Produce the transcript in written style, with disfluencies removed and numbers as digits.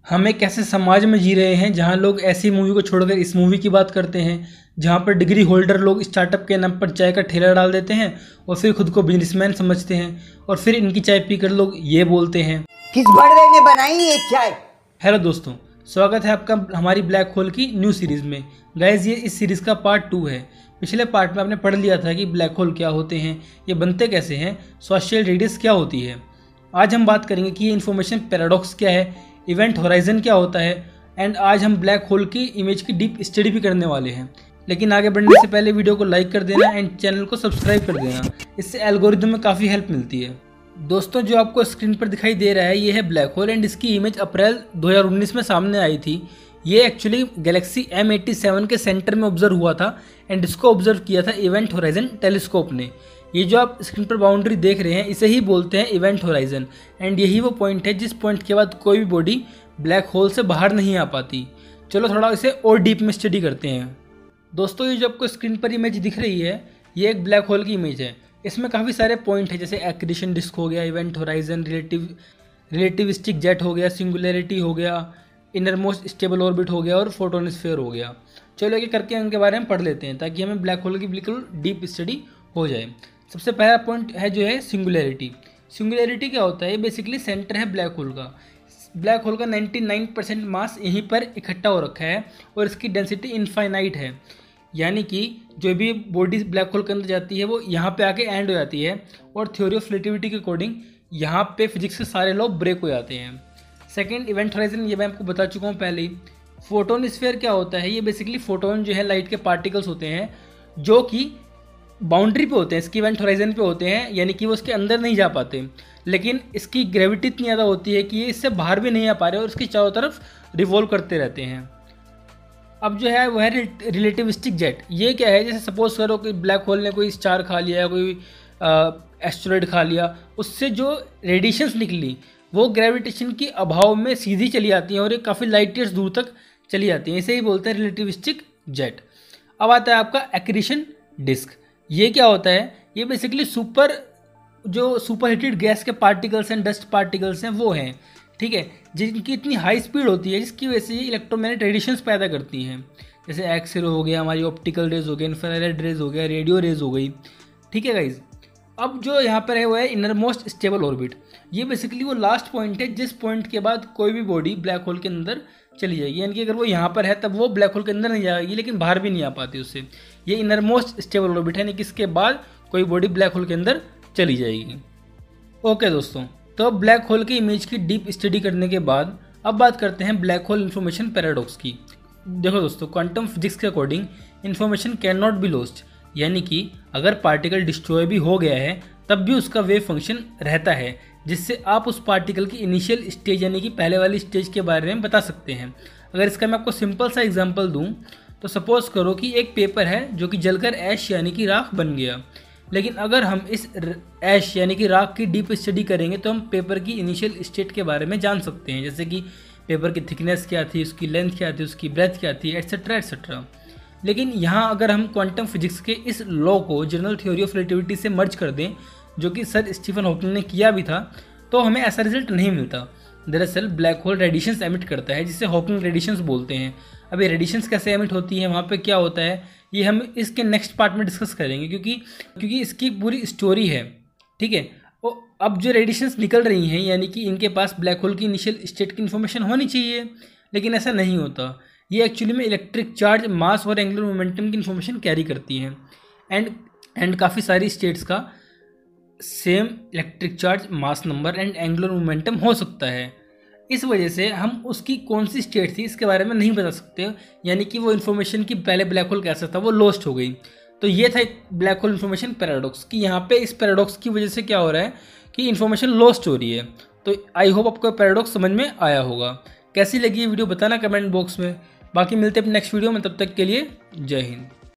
हम एक ऐसे समाज में जी रहे हैं जहां लोग ऐसी मूवी को छोड़कर इस मूवी की बात करते हैं, जहां पर डिग्री होल्डर लोग स्टार्टअप के नाम पर चाय का ठेला डाल देते हैं और फिर खुद को बिजनेसमैन समझते हैं और फिर इनकी चाय पीकर लोग ये बोलते हैं, किस बड़े ने बनाई ये चाय। हेलो दोस्तों, स्वागत है आपका हमारी ब्लैक होल की न्यू सीरीज़ में। गाइज, ये इस सीरीज़ का पार्ट 2 है। पिछले पार्ट में आपने पढ़ लिया था कि ब्लैक होल क्या होते हैं, ये बनते कैसे हैं, सोशल रेडियस क्या होती है। आज हम बात करेंगे कि ये इन्फॉर्मेशन पैराडॉक्स क्या है, इवेंट होराइजन क्या होता है, एंड आज हम ब्लैक होल की इमेज की डीप स्टडी भी करने वाले हैं। लेकिन आगे बढ़ने से पहले वीडियो को लाइक कर देना एंड चैनल को सब्सक्राइब कर देना, इससे एल्गोरिथम में काफ़ी हेल्प मिलती है। दोस्तों, जो आपको स्क्रीन पर दिखाई दे रहा है ये है ब्लैक होल एंड इसकी इमेज अप्रैल 2019 में सामने आई थी। ये एक्चुअली गैलेक्सी M87 के सेंटर में ऑब्जर्व हुआ था एंड इसको ऑब्जर्व किया था इवेंट होराइजन टेलीस्कोप ने। ये जो आप स्क्रीन पर बाउंड्री देख रहे हैं इसे ही बोलते हैं इवेंट होराइजन एंड यही वो पॉइंट है जिस पॉइंट के बाद कोई भी बॉडी ब्लैक होल से बाहर नहीं आ पाती। चलो थोड़ा इसे और डीप में स्टडी करते हैं। दोस्तों, ये जो आपको स्क्रीन पर इमेज दिख रही है ये एक ब्लैक होल की इमेज है। इसमें काफ़ी सारे पॉइंट हैं, जैसे एक्रीशन डिस्क हो गया, इवेंट होराइजन, रिलेटिविस्टिक जेट हो गया, सिंगुलरिटी हो गया, इनर मोस्ट स्टेबल ऑर्बिट हो गया और फोटोनोस्फेयर हो गया। चलो ये करके उनके बारे में पढ़ लेते हैं ताकि हमें ब्लैक होल की बिल्कुल डीप स्टडी हो जाए। सबसे पहला पॉइंट है जो है सिंगुलरिटी। सिंगुलरिटी क्या होता है? ये बेसिकली सेंटर है ब्लैक होल का। ब्लैक होल का 99% मास यहीं पर इकट्ठा हो रखा है और इसकी डेंसिटी इनफाइनाइट है, यानी कि जो भी बॉडी ब्लैक होल के अंदर जाती है वो यहाँ पे आके एंड हो जाती है और थ्योरी ऑफ रिलेटिविटी के अकॉर्डिंग यहाँ पे फिजिक्स के सारे लॉ ब्रेक हो जाते हैं। सेकंड, इवेंट होराइजन, ये मैं आपको बता चुका हूँ पहले ही। फोटोनोस्फेयर क्या होता है? ये बेसिकली फोटोन जो है लाइट के पार्टिकल्स होते हैं जो कि बाउंड्री पे होते हैं, इसकी इवेंट होराइजन पे होते हैं, यानी कि वो उसके अंदर नहीं जा पाते, लेकिन इसकी ग्रेविटी इतनी ज़्यादा होती है कि ये इससे बाहर भी नहीं आ पा रहे और इसकी चारों तरफ रिवॉल्व करते रहते हैं। अब जो है वो है रिलेटिविस्टिक जेट। ये क्या है? जैसे सपोज करो कि ब्लैक होल ने कोई स्टार खा लिया, कोई एस्टेरॉइड खा लिया, उससे जो रेडिएशंस निकली वो ग्रेविटेशन के अभाव में सीधी चली आती हैं और ये काफ़ी लाइट ईयर्स दूर तक चली जाती हैं। इसे ही बोलते हैं रिलेटिविस्टिक जेट। अब आता है आपका एक्रीशन डिस्क। ये क्या होता है? ये बेसिकली सुपर हीटेड गैस के पार्टिकल्स एंड डस्ट पार्टिकल्स हैं वो हैं, ठीक है, जिनकी इतनी हाई स्पीड होती है जिसकी वजह से ये इलेक्ट्रोमैग्नेटिक रेडिएशंस पैदा करती हैं। जैसे एक्स-रे हो गया, हमारी ऑप्टिकल रेज हो गया, इंफ्रारेड रेज हो गया, रेडियो रेज हो गई, ठीक है गाइज। अब जो यहाँ पर है वो है इनर मोस्ट स्टेबल ऑर्बिट। ये बेसिकली वो लास्ट पॉइंट है जिस पॉइंट के बाद कोई भी बॉडी ब्लैक होल के अंदर चली जाएगी, यानी कि अगर वो यहाँ पर है तब वो ब्लैक होल के अंदर नहीं जाएगी लेकिन बाहर भी नहीं आ पाती उससे। ये इनर मोस्ट स्टेबल ऑर्बिट है, यानी कि इसके बाद कोई बॉडी ब्लैक होल के अंदर चली जाएगी। ओके दोस्तों, तो अब ब्लैक होल की इमेज की डीप स्टडी करने के बाद अब बात करते हैं ब्लैक होल इन्फॉर्मेशन पैराडॉक्स की। देखो दोस्तों, क्वांटम फिजिक्स के according information can not be lost, यानी कि अगर पार्टिकल डिस्ट्रॉय भी हो गया है तब भी उसका वेव फंक्शन रहता है, जिससे आप उस पार्टिकल की इनिशियल स्टेज यानी कि पहले वाली स्टेज के बारे में बता सकते हैं। अगर इसका मैं आपको सिंपल सा एग्जांपल दूं तो सपोज करो कि एक पेपर है जो कि जलकर ऐश यानी कि राख बन गया, लेकिन अगर हम इस ऐश यानी कि राख की डीप स्टडी करेंगे तो हम पेपर की इनिशियल स्टेट के बारे में जान सकते हैं, जैसे कि पेपर की थिकनेस क्या थी, उसकी लेंथ क्या थी, उसकी ब्रेथ क्या थी, एट्सेट्रा एट्सेट्रा। लेकिन यहाँ अगर हम क्वांटम फिजिक्स के इस लॉ को जनरल थ्योरी ऑफ रिलेटिविटी से मर्ज कर दें, जो कि सर स्टीफन हॉकिंग ने किया भी था, तो हमें ऐसा रिजल्ट नहीं मिलता। दरअसल ब्लैक होल रेडिएशंस एमिट करता है जिसे हॉकिंग रेडिएशंस बोलते हैं। अब ये रेडिएशंस कैसे एमिट होती है, वहाँ पे क्या होता है, ये हम इसके नेक्स्ट पार्ट में डिस्कस करेंगे क्योंकि इसकी पूरी स्टोरी है, ठीक है। अब जो रेडिएशंस निकल रही हैं यानी कि इनके पास ब्लैक होल की इनिशियल स्टेट की इन्फॉर्मेशन होनी चाहिए, लेकिन ऐसा नहीं होता। ये एक्चुअली में इलेक्ट्रिक चार्ज, मास और एंगुलर मोमेंटम की इन्फॉर्मेशन कैरी करती हैं एंड काफ़ी सारी स्टेट्स का same electric charge, mass number and angular momentum हो सकता है। इस वजह से हम उसकी कौन सी स्टेट थी इसके बारे में नहीं बता सकते, यानी कि वो इन्फॉर्मेशन की पहले ब्लैक होल कैसा था वो लॉस्ट हो गई। तो ये था एक ब्लैक होल इन्फॉर्मेशन पैराडॉक्स कि यहाँ पे इस पैराडॉक्स की वजह से क्या हो रहा है कि इन्फॉर्मेशन लॉस्ट हो रही है। तो आई होप आपको पैराडॉक्स समझ में आया होगा। कैसी लगी ये वीडियो बताना कमेंट बॉक्स में। बाकी मिलते हैं नेक्स्ट वीडियो में, तब तक के लिए जय हिंद।